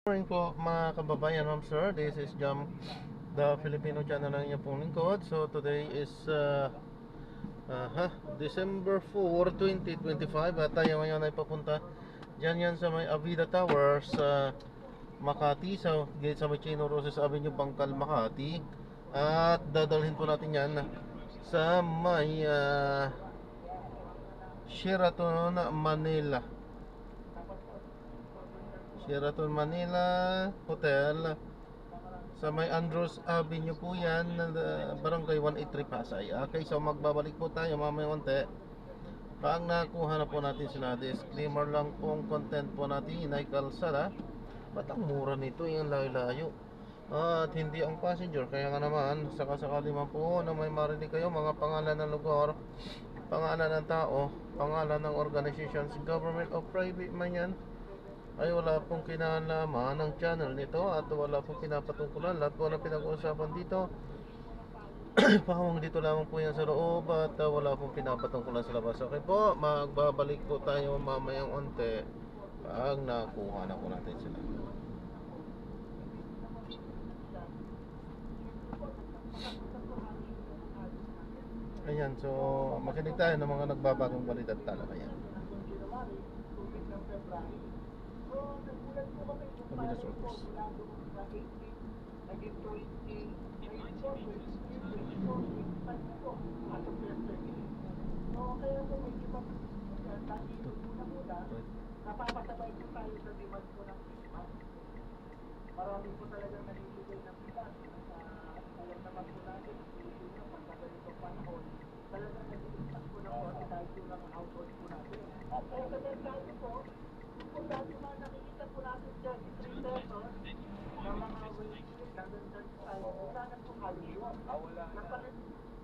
Morning po mga kababayan, ma'am sir. This is Jam, the Filipino channel ng inyong pong lingkod. So today is December 4, 2025. At tayo ngayon ay papunta dyan yan sa may Avida Towers sa Makati, sa gate sa may Chino Roses Avenue, Bangkal, Makati. At dadalhin po natin yan sa may Sheraton Manila Hotel sa may Andros Avenue po yan, Barangay 183 Pasay. Okay, so magbabalik po tayo mamaya konti. Pag nakuha na po natin sila, disclaimer lang pong content po natin ay kalsada. Ba't ang mura nito, yung layo-layo at hindi ang passenger. Kaya nga naman, sakasakali man po na may marinig kayo mga pangalan ng lugar, pangalan ng tao, pangalan ng organizations, government o private man yan, ay wala pong kinalaman ng channel nito at wala pong pinapatungkulan. Lahat po na pinag-uusapan dito pahawang dito lamang po yan sa loob at wala pong pinapatungkulan sa labas. Okay po, magbabalik po tayo mamayang onte pag nakuha na po natin sila. Ayan, so makinig tayo ng mga nagbabagong balita talaga yan. Pamilya Sorters. Napapasabay po tayo sa demand po ng Christmas. Marami po talagang nanibigay ng bigas. Alam naman po natin, Pilipino, pagkagalit ang panahon, talagang nag-iistak po ng konti dahil po ng household po natin. Kaya sa dahil po, kung dati mga nakikita po natin 33 pesos na mga wage nagandang tayo, sana po halos yun.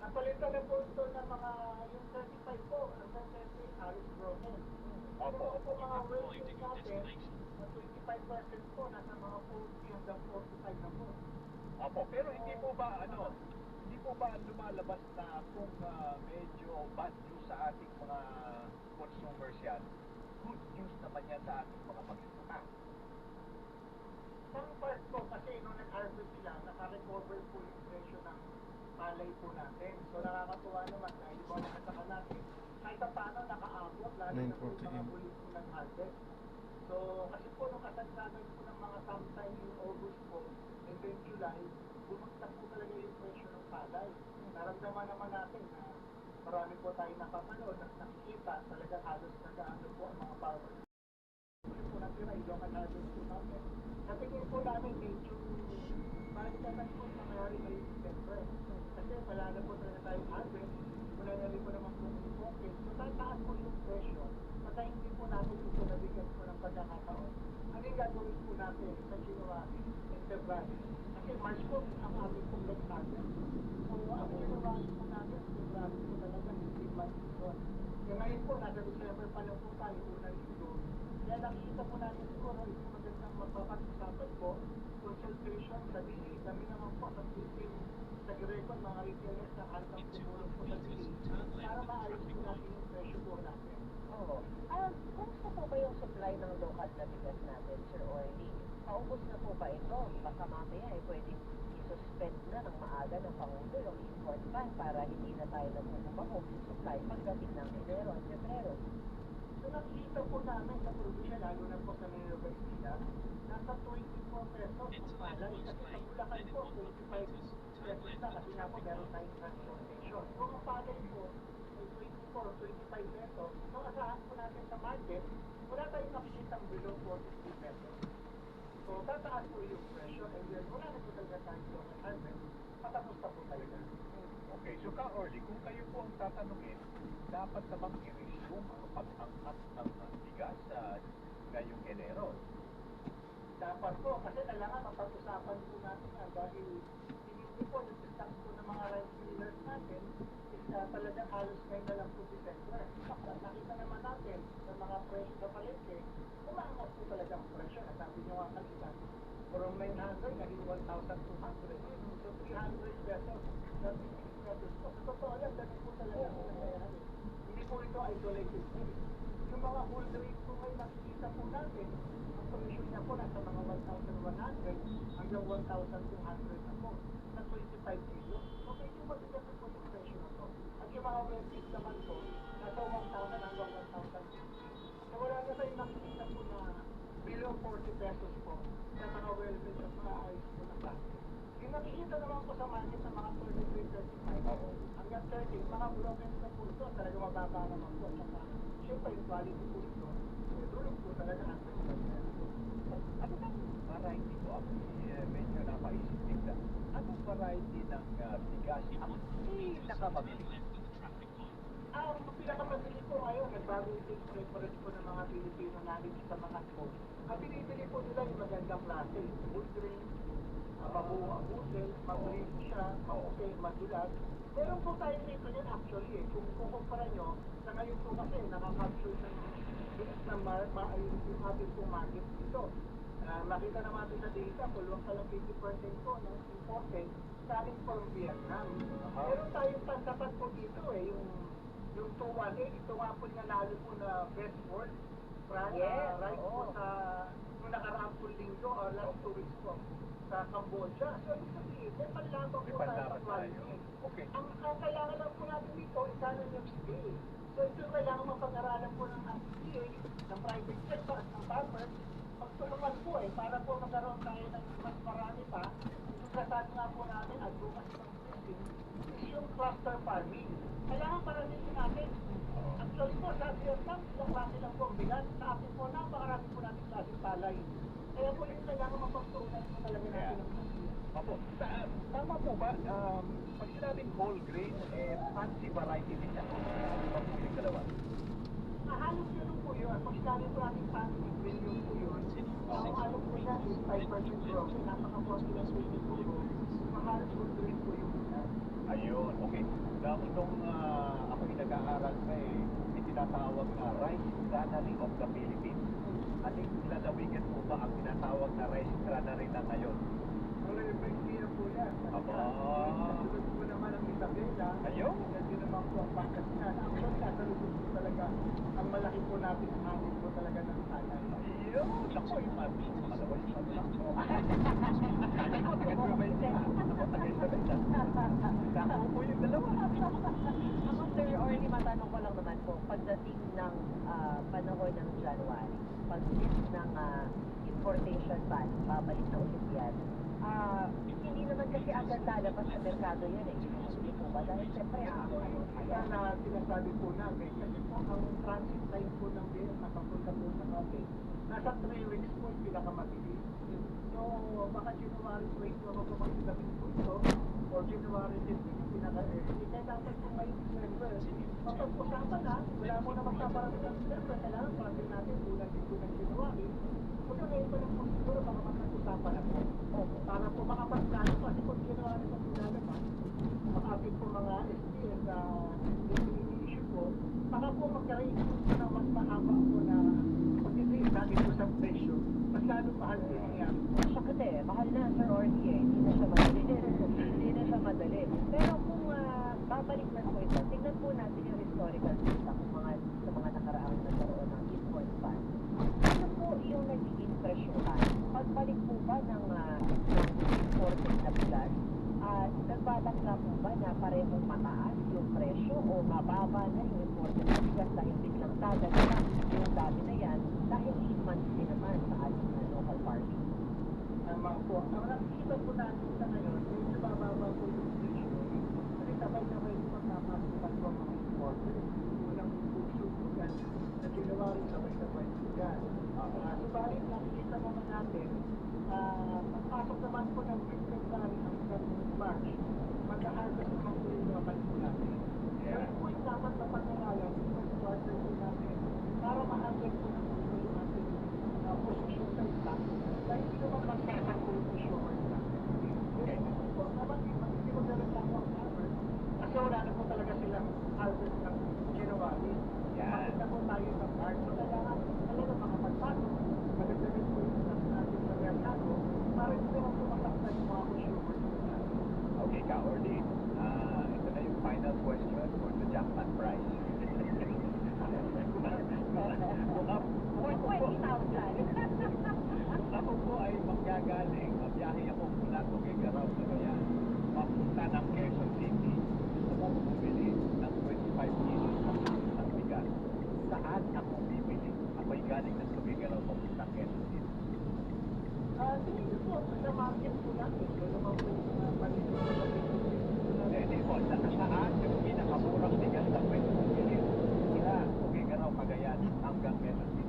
Napalitan na po ito ng mga yung 35 po, hanggang 38 halos broken. Opo, mga wages natin, 25% po, nasa mga 40 hanggang 45 na po. Opo, pero hindi po ba lumalabas na kung medyo bad news sa ating mga consumers yan? Good news naman yan sa ating mga magsasaka. Some part po, kasi nung nag-harvest sila, naka-recover po yung presyo ng palay po natin. So nakakatuwa naman dahil ba nakasaka natin, kahit paano nakaabot, lalo na po yung mga bulit po ng harvest. So kasi po nung kasagsagan po ng mga sometime in August po, and then July, bumagsak po talaga yung presyo ng palay. Naramdaman naman natin na marami po tayo napapanood at nakikita talaga halos nag-aano po ang mga farmers. Kasi po natira, yung harvest po natin. Sa tingin po namin, medyo balikan po nangyari may December. Kasi wala na po talaga tayong harvest, wala na rin po naman po yung focus. So tataas po yung presyo, pagka hindi po natin ito nabigyan po ng pagkakataon. Ano yung gagawin po natin sa January and February? Kasi March po ang aming pong nag-harvest. So ang January po natin, February po talaga, hindi months po. Kaya ngayon po, nasa December pa lang po tayo, unang linggo. Kaya nakikita po natin siguro, ito magandang magpapag-usapan po, consultation sa DA, kami naman po sa Philippine nag-record mga retailers na handang tumulong po sa DA para maayos po natin yung presyo po natin. Oo. Kumusta po ba yung supply ng local na bigas natin, Sir Orly? Paubos na po ba ito? Baka mamaya pwedeng i-suspend na ng maaga ng Pangulo yung import ban para hindi na tayo nagmumabahog yung supply pagdating ng Enero at Pebrero. So nakikita po namin sa probinsya, lalo na po sa Nueva Ecija, nasa 24 pesos ang palay. Kasi sa Bulacan po, 25 pesos na kasi nga po meron tayong transportation. Kung ang palay po ay 24, 25 pesos, so asahan po natin sa market, wala tayong nakikita below 43 pesos. So tataas po yung presyo and then wala na po talaga tayong local harvest, patapos na po talaga. Okay, so Ka-Orly, kung kayo po ang tatanungin, dapat namang i-resume ang pag-angkat ng bigas ngayong Enero. Dapat po, kasi kailangan mapag-usapan po natin yan dahil hindi po nag-stocks po ng mga rice millers natin is talagang halos ngayon na lang po December. Nakita naman natin sa mga presyo sa palengke, umaangat po talaga ang presyo. Sabi nyo nga kanina, from 900 naging 1,200. So 300 pesos, 36 pesos po. Sa totoo yan, ganun po talaga ang nangyayari. Hindi po ito isolated case. Yung mga whole rate po ngayon nakikita po natin, ang presyo niya po nasa mga 1,000 1,100 hanggang 1,200 na po sa 25 kilos. So medyo mabigat po yung presyo na to. At yung mga well-fed naman po, nasa 1,000 hanggang 1,050. So wala na tayong nakikita po na below 40 pesos po sa mga well-fed at mga ayos po na plastic. Yung nakikita naman po sa market sa mga 33, 35 hanggang 30, mga broken na po ito, talaga mababa naman po. At saka, syempre yung quality po ito, tulog po talaga 100%. Ano bang variety ko? Ako medyo napaisip tignan. Anong variety ng bigas ang pinakamabili? Ang pinakamabili po ngayon, nagbago yung taste preference po ng mga Pilipino natin sa mga food. Ang binibili po nila yung magandang klase, wood grain, mabuo-abutin, mag-green siya, maputi, madulas. Meron po tayo dito yan actually eh. Kung kukumpara nyo, sa ngayon po kasi nakaka-capture ng bilis na yung ating po market dito. Makita naman natin sa data, pulwang ka lang 50% po ng imported coming from Vietnam. Meron tayong pantapat po dito eh, yung 218, ito nga po yung nanalo po na Best World right po sa nung nakaraang po linggo or last 2 weeks po sa Cambodia. So, ibig sabihin, may panlaban po tayo sa quality. Okay. Ang kailangan lang po natin dito, isa na yung FDA. So, ito kailangan mapag-aralan po ng FDA, ng private sector at ng farmers, pagtulungan po eh, para po magkaroon tayo ng mas marami pa. Yung kasama nga po natin, advocacy ng system, is yung cluster farming. Kailangan paramihin natin. Actually po, sa Vietnam, ilang klase lang po ang bigat. Sa atin po, napakarami po natin klaseng palay. Kaya po yung kailangan mapagtuunan po talaga natin ng system. Opo. Tama po ba? Pag sinabing whole grain, fancy variety din siya. Ano ba po yung dalawa? Halos yun po yun. Pag sinabi po natin fancy grain yun po yun, ang ano po siya is 5% growth. Napaka-force ng sweetie po yun. Mahalos whole grain po yung Ayun, okay. Nung ako'y nag-aaral pa may tinatawag na Rice Granary of the Philippines. Ating lalawigan po ba ang tinatawag na Rice Granary na ngayon? Ang Revenglia po yan. Aba. Nasunod po naman ang Isabela. Ayun. Yan naman po ang Pangasinan. Actually, nasa lubog po talaga ang malaki po natin ang hangin po talaga ng sanay. Ayun, ako yung malawal yung lang po. Ako, taga-Nueva. Ako, taga-Isabela. Ako po yung dalawa. Ako, Sir Orly, matanong ko lang naman po, pagdating ng panahon ng January, pag-lift ng importation ban, babalik ng Indian, hindi naman kasi agad lalabas sa merkado yan eh. Hindi po ba? Dahil siyempre, Kaya na sinasabi po namin, kasi po ang transit time po ng bilis na papunta po sa natin, nasa 3 weeks po yung pinakamabilis. So, baka January 20 ako po magsigamit po ito, or January 10 yung pinaka-early. Kaya dapat po ngayong December, mapag-usapan na, wala mo na magsaparami ng December, kailangan parating natin tulad dito ng January. Kung ngayon pa lang po siguro, baka mapag-usapan na po. Para po makapag-plano kasi kung January po pinalabas, makapit po mga SPS na issue po, baka po magkaroon po ng mas mahaba po na pagtitiis natin po sa presyo, mas lalo mahal po yan. siya kasi, mahal na Sir Orly eh. Hindi na siya madali. Hindi na siya madali. Pero kung babalik na po ito, tingnan po natin yung historical data kung sa mga nakaraang nagkaroon ng import ban. Ano po yung nagiging presyohan? Pagbalik po ba ng imported na bigas, nagbabangga po ba na parehong mataas yung presyo o mababa na yung imported na bigas dahil biglang dadagsa yung dami na yan dahil 8 months din naman sa ating local farming? Tama po. Ang nakikita po natin sa ngayon, medyo bababa po yung presyo. Kasi sabay-sabay po magkakasukan po ang mga importer. Unang puso po yan, sa January sabay-sabay po yan. Subalit nakikita naman natin, pagpasok naman po ng February hanggang March, magka-harvest naman po yung local po natin. So yun po yung dapat na pag-aralan sa quarter po natin para ma-handle po ng gusto yung ating posisyon sa stock. Dahil hindi naman magkakasal po yung short natin. Yun po, naman hindi magdalagla po ang farmers kasi wala na po talaga silang harvest ng January. Bakit na po tayo sa March? So kailangan talaga makapagpasok, magdalagin po yung stock natin sa merkado para hindi naman po masaktan yung mga consumers po natin. Okay ka, Orly. Ito na yung final question for the jackpot prize. Kung ako po ay ng Quezon City gusto mong bumili ng 25 kilos ng bigas, saan ako bibili? Ako'y galing ng Tubigaraw papuntang Quezon City. Tingin niyo po, sa market po natin, kung naman po yung mga paligid na Hindi po, saan yung pinakamurang bigas na pwede mong bilhin? Sila, Tubigaraw, Cagayan, hanggang Quezon City.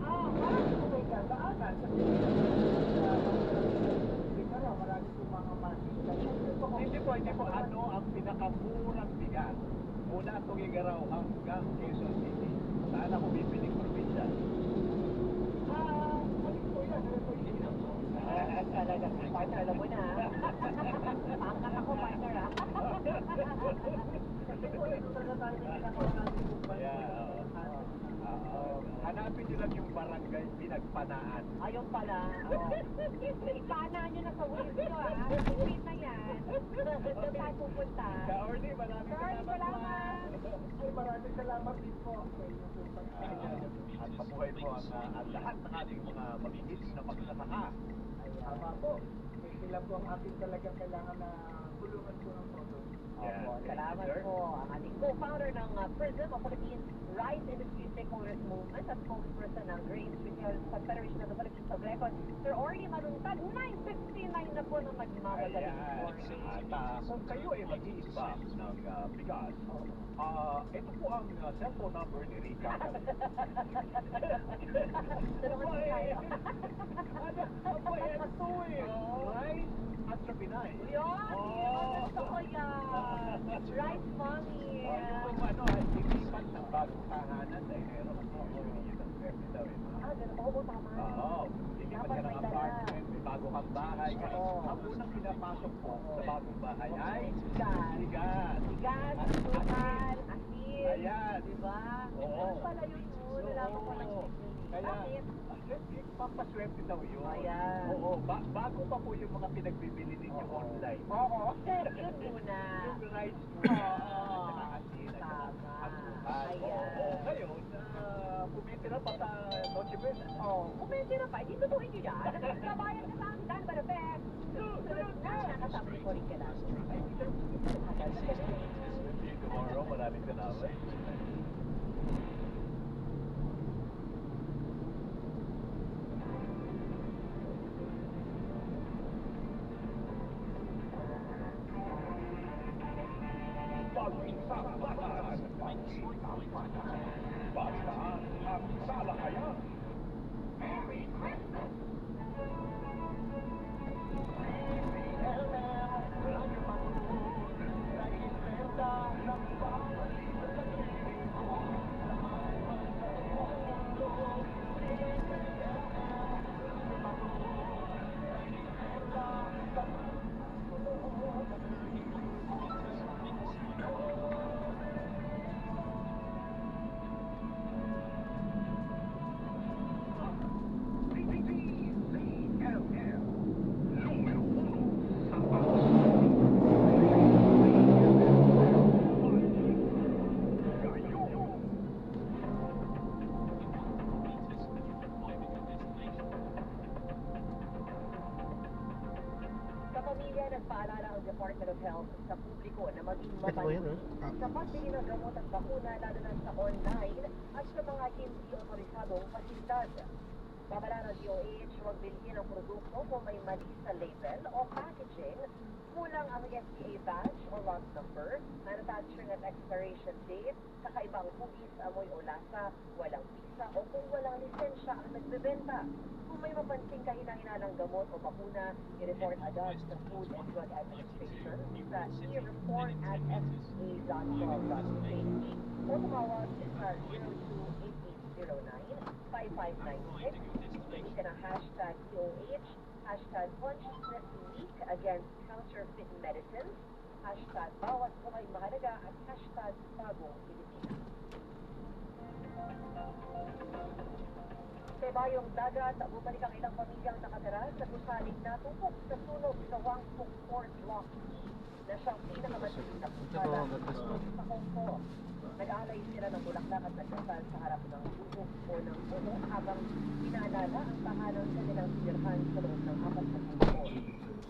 marami po may gagaanan. Kasi marami po mga market. Hindi po, ano ang pinakamurang bigas mula Tubigaraw hanggang Quezon City? Saan ako bibiling probinsya? Talaga, partner, alam mo na. Pangkat ako, partner, ha? Kasi po, ito talaga tayo may ginagawa natin po ba? Hanapin nyo lang yung barangay Pinagpanaan. Ayun pala. Ipana nyo na sa wheels nyo, ha? Wait na yan. Doon tayo pupunta. Ka-Orly, maraming Sir, salamat. Ay, maraming salamat din po sa inyo po At mabuhay po ang lahat ng ating mga magigiting na magsasaka. Tama po. Eh, sila po ang ating talagang kailangan na tulungan po ng todo. Yeah, Opo, thank you, salamat sir. po. Ang ating co-founder ng PRISM, o Philippine Rice Industry Stakeholders Movement at spokesperson ng Grains Confederation of the Philippines of Record, Sir Orly Maluntad. 9:59 na po ng magmamagaling Ayan. morning. At kung kayo ay mag-iiba ng bigas, ito po ang cellphone number ni Rika. Tulungan po tayo. Ano ba yan? Rice at sa Pinay. Yun! Gusto ko yan! Rice mommy! Yung ano, ilipat ng bagong tahanan dahil meron ang pamilya ng swerte daw. Ganun. Oo, tama. Oo, lilipat ka ng apartment, may bago kang bahay. Oo. Ang unang pinapasok mo sa bagong bahay ay Bigas. bigas. Bigas, sukal, asin. Ayan. Diba? Oo. Ano pala yun? Wala ko palang Oo. Kaya, Bakit? papaswerte daw yun. Ayan. Oo, bago pa po yung mga pinagbibili ninyo online. Oo. Yun muna. Yung rice mo. Oo. Saka asin. Tama. Asukal. Ayan. Oo. Ngayon, pumitira pa sa Noche Buena. Oh, kumenti na pa. Hindi tutuin nyo yan. Kabayan ka sa akin, Dan Barabek. Sunod na. Nakasama ko rin ka lang. See you tomorrow. Maraming salamat. Bastaan ang salakayan. Merry Christmas! Sa pamilya, nagpaalala ang Department of Health sa publiko na maging Ito ba yun, mapanuri sa pagbili ng gamot at bakuna lalo na sa online at sa mga hindi otorisadong pasilidad. Babala ng DOH, huwag bilhin ang produkto kung may mali sa label o packaging, kulang ang FDA batch o lot number, manufacturing at expiration date, kakaibang hugis, amoy o lasa, walang visa o kung walang lisensya ang nagbebenta. Kung may mapansing kahina-hinalang gamot o bakuna, i-report agad sa Food and Drug Administration sa e-report@fda.gov.ph o tumawag sa 028809-5596. Gamitin ang hashtag DOH, hashtag Consciousness Week Against Counterfeit Medicines, hashtag Bawat Buhay Mahalaga at hashtag Bagong Pilipinas. Sa Bayong Dagat, bumalik ang ilang pamilyang nakatira sa gusaling natupok sa sunog sa Wangpuk Port Block na siyang pinakamasiling na kusala sa Hong Kong. Nag-aalay sila ng bulaklak at nagdasal sa harap ng bubog o ng puno habang pinaalala ang tahanan sa nilang sinirhan sa loob ng 4 na buwan.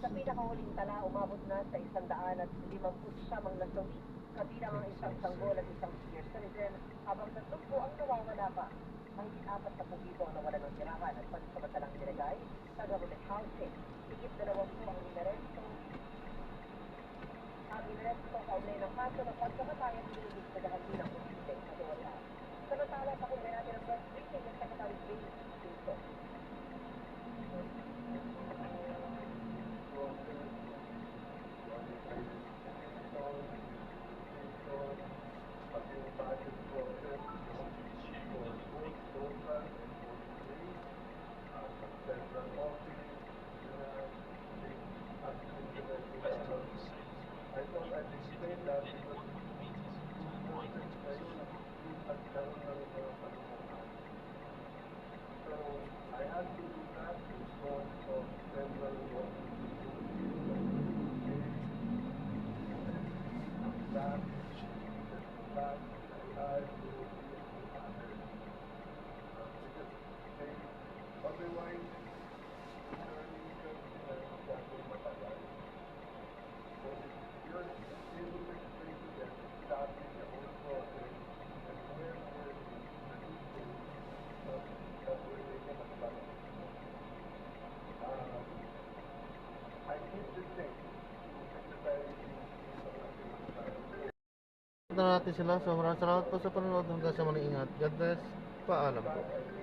Sa pinakahuling tala umabot na sa 159 nasawi, kabilang ang isang sanggol at isang senior citizen, habang 3 po ang nawawala pa. Mahigit 40 people ang nawala ng tirahan at pansamantalang nilagay sa government housing. Higit 20 ang inaresto. Ang inaresto kaugnay ng kaso ng pagkamatayang iniimbestigahan din ang posibleng katiwala. Samantala, pakinggan natin ang press briefing ng Secretary James Pinto. Na natin sila. So maraming salamat po sa panonood. Hanggang sa muli, ingat. God bless. Paalam po.